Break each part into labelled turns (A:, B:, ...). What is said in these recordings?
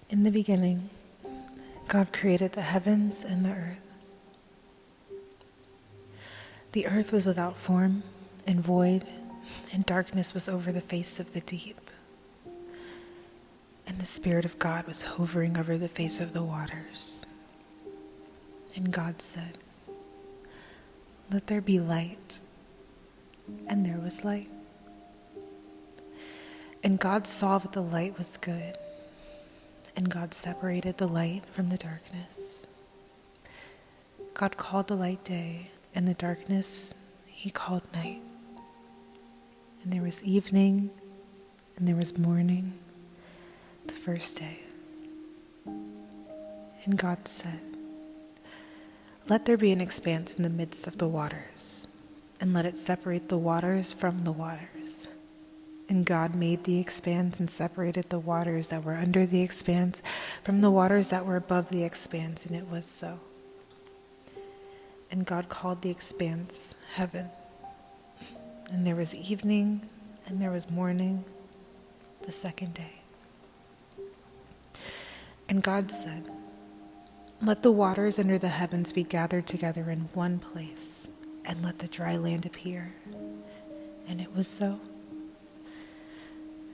A: In the beginning, God created the heavens and the earth. The earth was without form and void, and darkness was over the face of the deep. And the Spirit of God was hovering over the face of the waters. And God said, "Let there be light." And there was light. And God saw that the light was good. And God separated the light from the darkness. God called the light day, and the darkness he called night. And there was evening, and there was morning, the first day. And God said, "Let there be an expanse in the midst of the waters, and let it separate the waters from the waters." And God made the expanse and separated the waters that were under the expanse from the waters that were above the expanse, and it was so. And God called the expanse heaven. And there was evening, and there was morning, the second day. And God said, "Let the waters under the heavens be gathered together in one place, and let the dry land appear." And it was so.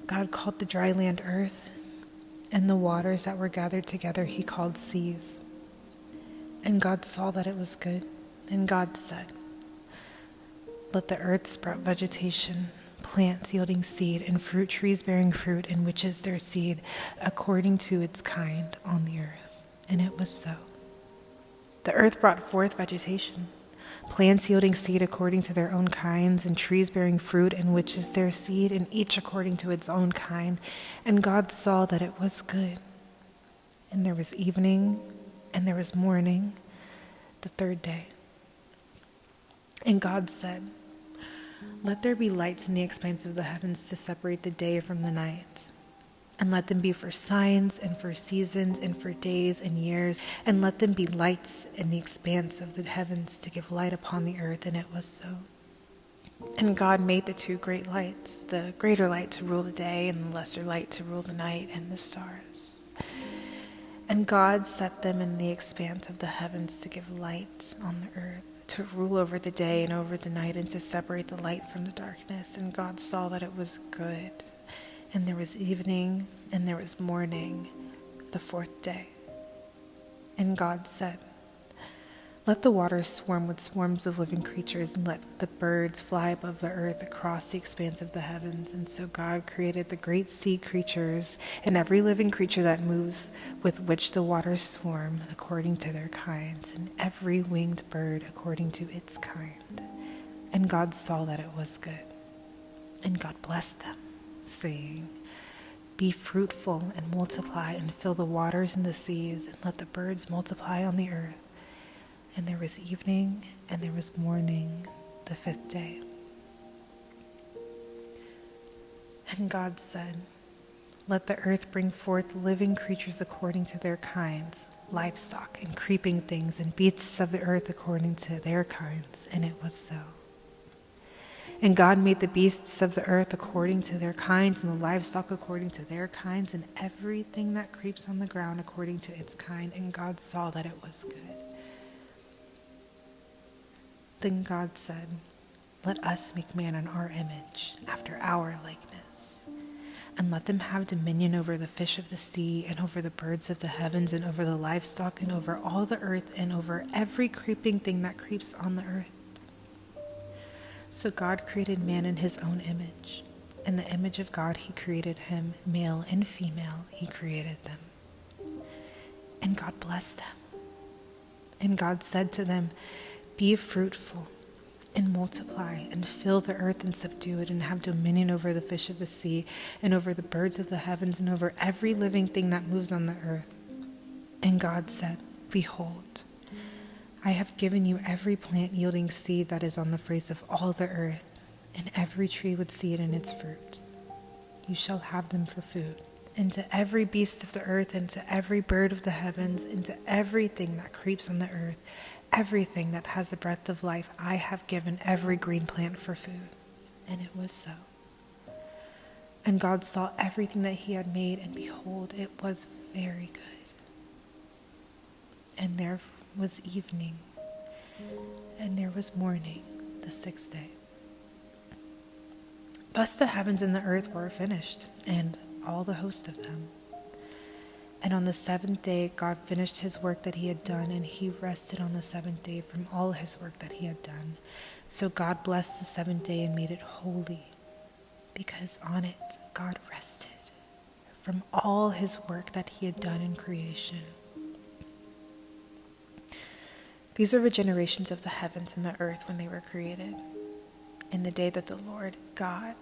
A: God called the dry land earth, and the waters that were gathered together he called seas. And God saw that it was good, and God said, "Let the earth sprout vegetation, plants yielding seed, and fruit trees bearing fruit, in which is their seed, according to its kind on the earth." And it was so. The earth brought forth vegetation, plants yielding seed according to their own kinds, and trees bearing fruit, in which is their seed, and each according to its own kind. And God saw that it was good. And there was evening, and there was morning, the third day. And God said, "Let there be lights in the expanse of the heavens to separate the day from the night. And let them be for signs and for seasons and for days and years. And let them be lights in the expanse of the heavens to give light upon the earth." And it was so. And God made the two great lights, the greater light to rule the day and the lesser light to rule the night, and the stars. And God set them in the expanse of the heavens to give light on the earth, to rule over the day and over the night, and to separate the light from the darkness. And God saw that it was good. And there was evening, and there was morning, the fourth day. And God said, "Let the waters swarm with swarms of living creatures, and let the birds fly above the earth across the expanse of the heavens." And so God created the great sea creatures, and every living creature that moves, with which the waters swarm, according to their kinds, and every winged bird according to its kind. And God saw that it was good. And God blessed them, saying, "Be fruitful and multiply, and fill the waters and the seas, and let the birds multiply on the earth." And there was evening, and there was morning, the fifth day. And God said, "Let the earth bring forth living creatures according to their kinds, livestock and creeping things, and beasts of the earth according to their kinds." And it was so. And God made the beasts of the earth according to their kinds, and the livestock according to their kinds, and everything that creeps on the ground according to its kind. And God saw that it was good. Then God said, "Let us make man in our image, after our likeness. And let them have dominion over the fish of the sea, and over the birds of the heavens, and over the livestock, and over all the earth, and over every creeping thing that creeps on the earth." So God created man in his own image. In the image of God he created him, male and female he created them. And God blessed them. And God said to them, "Be fruitful and multiply, and fill the earth and subdue it, and have dominion over the fish of the sea, and over the birds of the heavens, and over every living thing that moves on the earth." And God said, "Behold, I have given you every plant yielding seed that is on the face of all the earth, and every tree with seed in its fruit. You shall have them for food. And to every beast of the earth, and to every bird of the heavens, and to everything that creeps on the earth, everything that has the breath of life, I have given every green plant for food." And it was so. And God saw everything that he had made, and behold, it was very good. And there was evening, and there was morning, the sixth day. Thus the heavens and the earth were finished, and all the host of them. And on the seventh day God finished his work that he had done, and he rested on the seventh day from all his work that he had done. So God blessed the seventh day and made it holy, because on it God rested from all his work that he had done in creation. These are the generations of the heavens and the earth when they were created, in the day that the Lord God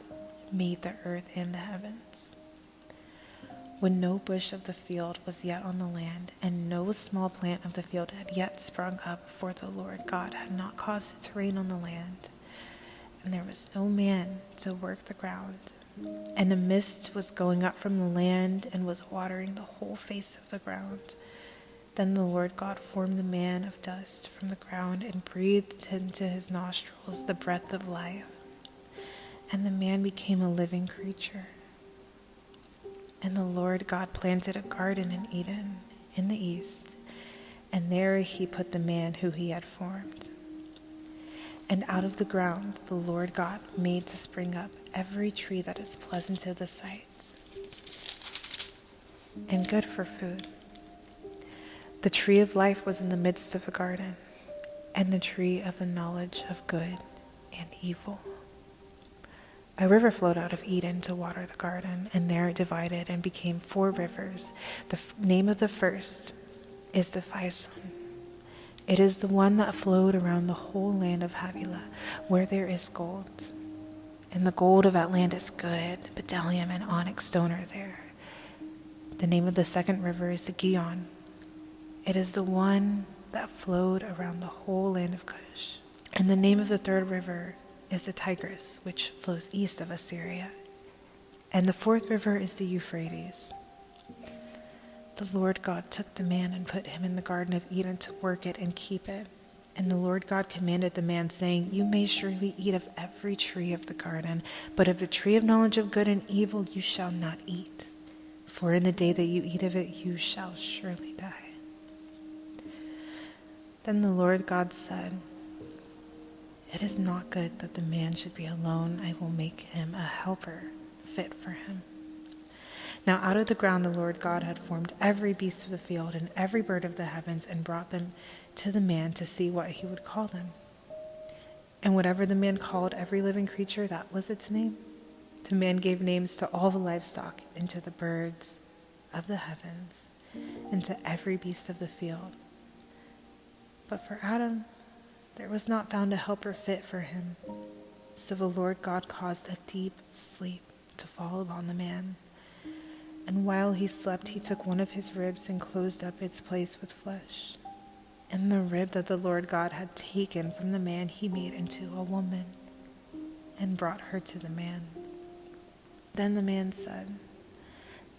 A: made the earth and the heavens. When no bush of the field was yet on the land, and no small plant of the field had yet sprung up, for the Lord God had not caused it to rain on the land, and there was no man to work the ground. And a mist was going up from the land and was watering the whole face of the ground. Then the Lord God formed the man of dust from the ground and breathed into his nostrils the breath of life. And the man became a living creature. And the Lord God planted a garden in Eden in the east, and there he put the man who he had formed. And out of the ground the Lord God made to spring up every tree that is pleasant to the sight, and good for food. The tree of life was in the midst of the garden, and the tree of the knowledge of good and evil. A river flowed out of Eden to water the garden, and there it divided and became 4 rivers. The name of the first is the Pison. It is the one that flowed around the whole land of Havilah, where there is gold. And the gold of that land is good. Bdellium and onyx stone are there. The name of the second river is the Gihon. It is the one that flowed around the whole land of Cush. And the name of the third river is the Tigris, which flows east of Assyria. And the fourth river is the Euphrates. The Lord God took the man and put him in the Garden of Eden to work it and keep it. And the Lord God commanded the man, saying, You may surely eat of every tree of the garden, but of the tree of knowledge of good and evil you shall not eat. For in the day that you eat of it, you shall surely die. Then the Lord God said, It is not good that the man should be alone. I will make him a helper fit for him. Now out of the ground the Lord God had formed every beast of the field and every bird of the heavens, and brought them to the man to see what he would call them. And whatever the man called every living creature, that was its name. The man gave names to all the livestock, and to the birds of the heavens, and to every beast of the field. But for Adam there was not found a helper fit for him. So the Lord God caused a deep sleep to fall upon the man. And while he slept, he took one of his ribs and closed up its place with flesh. And the rib that the Lord God had taken from the man he made into a woman, and brought her to the man. Then the man said,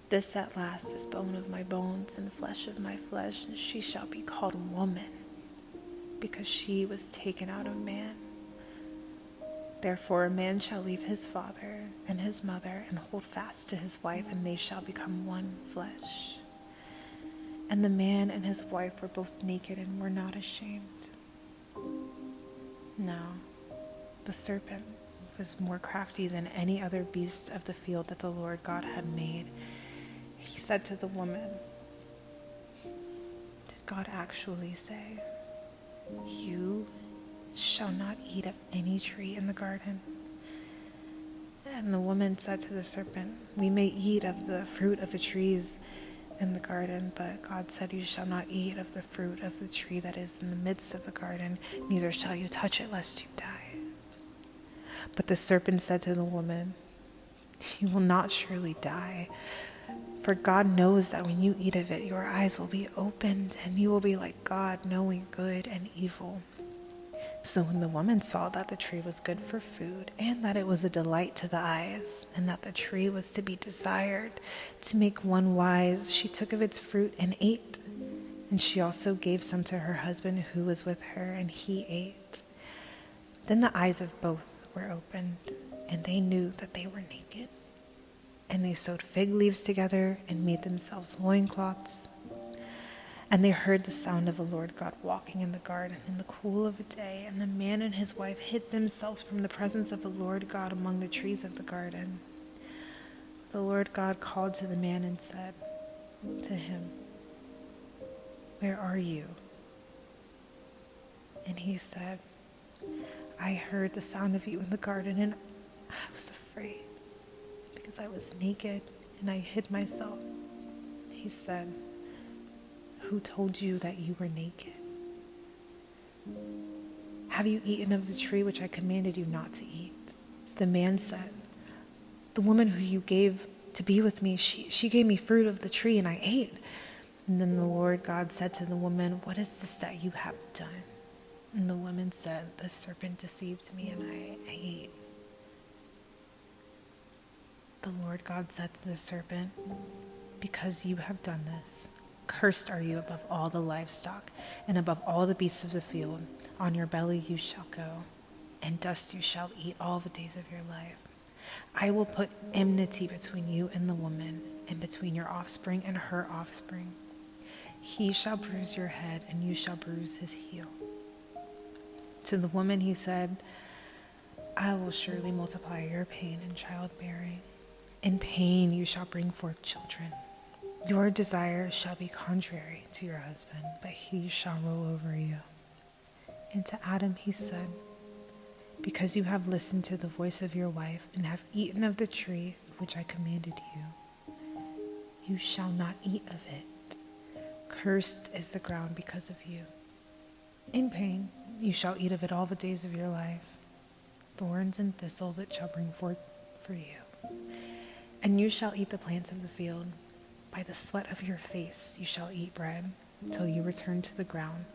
A: This at last is bone of my bones and flesh of my flesh, and she shall be called woman, because she was taken out of man. Therefore a man shall leave his father and his mother, and hold fast to his wife, and they shall become one flesh. And the man and his wife were both naked and were not ashamed. Now the serpent was more crafty than any other beast of the field that the Lord God had made. He said to the woman, Did God actually say, You shall not eat of any tree in the garden? And the woman said to the serpent, We may eat of the fruit of the trees in the garden, but God said, You shall not eat of the fruit of the tree that is in the midst of the garden, neither shall you touch it, lest you die. But the serpent said to the woman, You will not surely die, for God knows that when you eat of it, your eyes will be opened, and you will be like God, knowing good and evil. So when the woman saw that the tree was good for food, and that it was a delight to the eyes, and that the tree was to be desired to make one wise, she took of its fruit and ate. And she also gave some to her husband who was with her, and he ate. Then the eyes of both were opened, and they knew that they were naked. And they sewed fig leaves together and made themselves loincloths. And they heard the sound of the Lord God walking in the garden in the cool of a day. And the man and his wife hid themselves from the presence of the Lord God among the trees of the garden. The Lord God called to the man and said to him, "Where are you?" And he said, "I heard the sound of you in the garden, and I was afraid because I was naked and I hid myself." He said, "Who told you that you were naked? Have you eaten of the tree which I commanded you not to eat?" The man said, "The woman who you gave to be with me, she gave me fruit of the tree and I ate." And then the Lord God said to the woman, "What is this that you have done?" And the woman said, "The serpent deceived me and I ate." The Lord God said to the serpent, "Because you have done this, cursed are you above all the livestock and above all the beasts of the field. On your belly you shall go, and dust you shall eat all the days of your life. I will put enmity between you and the woman, and between your offspring and her offspring. He shall bruise your head, and you shall bruise his heel." To the woman he said, "I will surely multiply your pain in childbearing. In pain you shall bring forth children. Your desire shall be contrary to your husband, but he shall rule over you." And to Adam he said, "Because you have listened to the voice of your wife and have eaten of the tree which I commanded you, you shall not eat of it. Cursed is the ground because of you. In pain you shall eat of it all the days of your life. Thorns and thistles it shall bring forth for you. And you shall eat the plants of the field. By the sweat of your face you shall eat bread, till you return to the ground.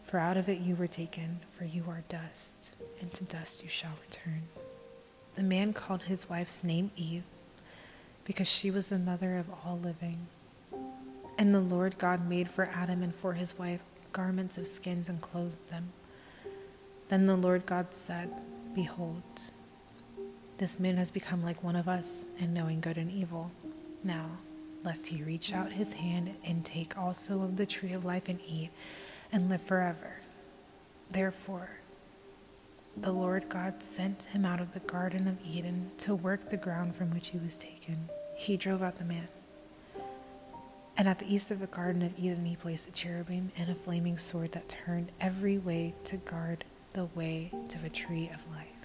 A: For out of it you were taken, for you are dust, and to dust you shall return." The man called his wife's name Eve, because she was the mother of all living. And the Lord God made for Adam and for his wife garments of skins and clothed them. Then the Lord God said, "Behold, this man has become like one of us in knowing good and evil. Now, lest he reach out his hand and take also of the tree of life and eat and live forever." Therefore, the Lord God sent him out of the Garden of Eden to work the ground from which he was taken. He drove out the man. And at the east of the Garden of Eden he placed a cherubim and a flaming sword that turned every way to guard the way to the tree of life.